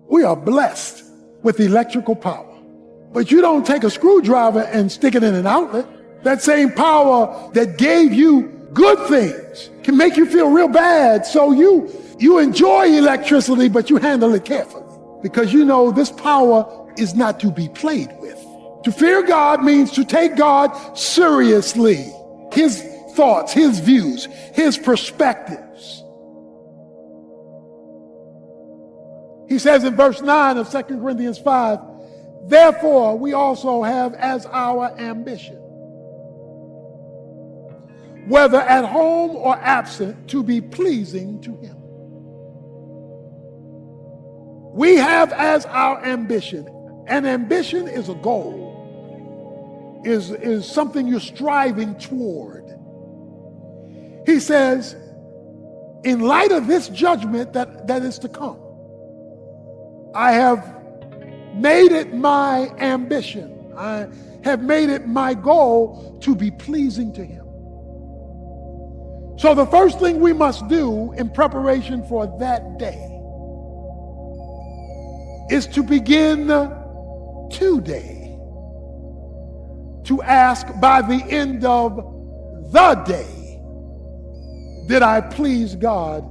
We are blessed with electrical power. But you don't take a screwdriver and stick it in an outlet. That same power that gave you good things can make you feel real bad. So you enjoy electricity, but you handle it carefully because you know this power is not to be played with. To fear God means to take God seriously. His thoughts, his views, his perspectives. He says in verse 9 of 2 Corinthians 5, therefore we also have as our ambition, whether at home or absent, to be pleasing to him. We have as our ambition. An ambition is a goal, is something you're striving toward. He says, in light of this judgment that is to come, I have made it my ambition. I have made it my goal to be pleasing to him. So the first thing we must do in preparation for that day is to begin today to ask by the end of the day, did I please God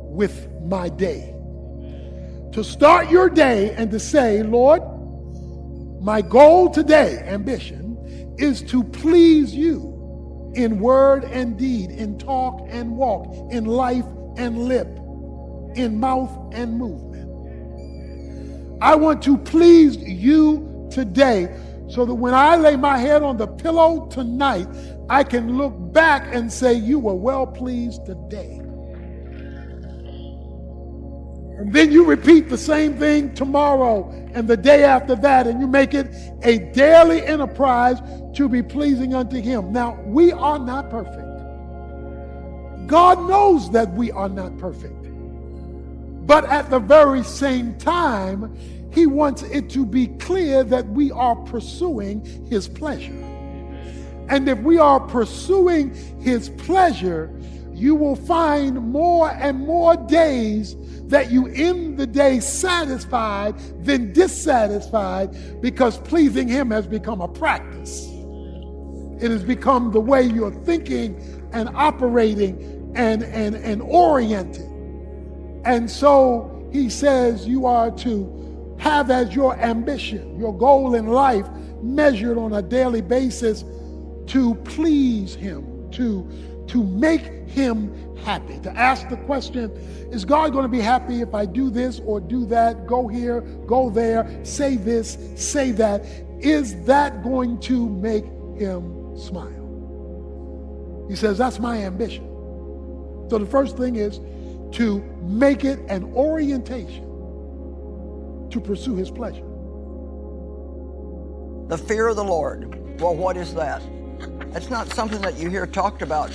with my day? To start your day and to say, Lord, my goal today, ambition, is to please you in word and deed, in talk and walk, in life and lip, in mouth and movement. I want to please you today so that when I lay my head on the pillow tonight, I can look back and say, you were well pleased today. And then you repeat the same thing tomorrow and the day after that, and you make it a daily enterprise to be pleasing unto him. Now, we are not perfect. God knows that we are not perfect. But at the very same time, he wants it to be clear that we are pursuing his pleasure. And if we are pursuing his pleasure, you will find more and more days that you end the day satisfied than dissatisfied, because pleasing him has become a practice. It has become the way you're thinking and operating and oriented. And so he says you are to have as your ambition, your goal in life, measured on a daily basis, to please him, to make him happy. To ask the question, is God going to be happy if I do this or do that, go here, go there, say this, say that? Is that going to make him smile? He says, that's my ambition. So the first thing is to make it an orientation to pursue his pleasure. The fear of the Lord. Well, what is that? It's not something that you hear talked about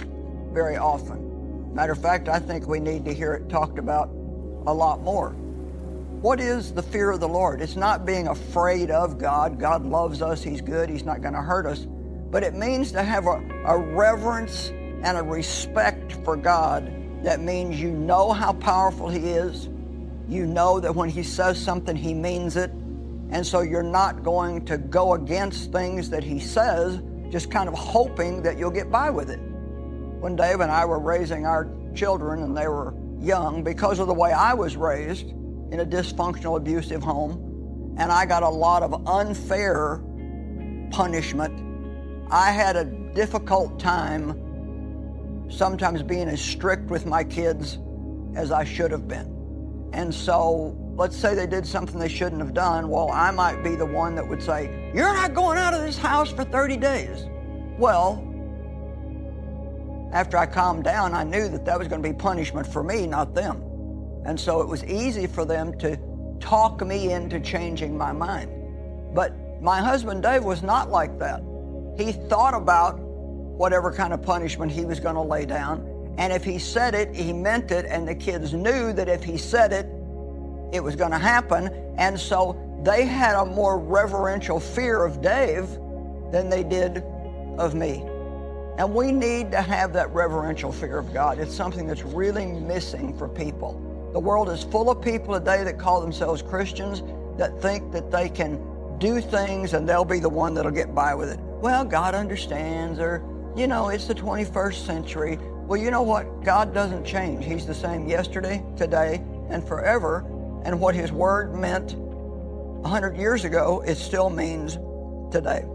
very often. Matter of fact, I think we need to hear it talked about a lot more. What is the fear of the Lord? It's not being afraid of God. God loves us. He's good. He's not going to hurt us. But it means to have a reverence and a respect for God. That means you know how powerful he is. You know that when he says something, he means it. And so you're not going to go against things that he says, just kind of hoping that you'll get by with it. When Dave and I were raising our children and they were young, because of the way I was raised in a dysfunctional, abusive home, and I got a lot of unfair punishment, I had a difficult time sometimes being as strict with my kids as I should have been. And so let's say they did something they shouldn't have done. Well, I might be the one that would say, you're not going out of this house for 30 days. Well, after I calmed down, I knew that that was going to be punishment for me, not them. And so it was easy for them to talk me into changing my mind. But my husband, Dave, was not like that. He thought about whatever kind of punishment he was going to lay down. And if he said it, he meant it. And the kids knew that if he said it, it was going to happen. And so they had a more reverential fear of Dave than they did of me. And we need to have that reverential fear of God. It's something that's really missing for people. The world is full of people today that call themselves Christians that think that they can do things and they'll be the one that'll get by with it. Well, God understands, or, it's the 21st century. Well, you know what? God doesn't change. He's the same yesterday, today, and forever. And what His Word meant 100 years ago, it still means today.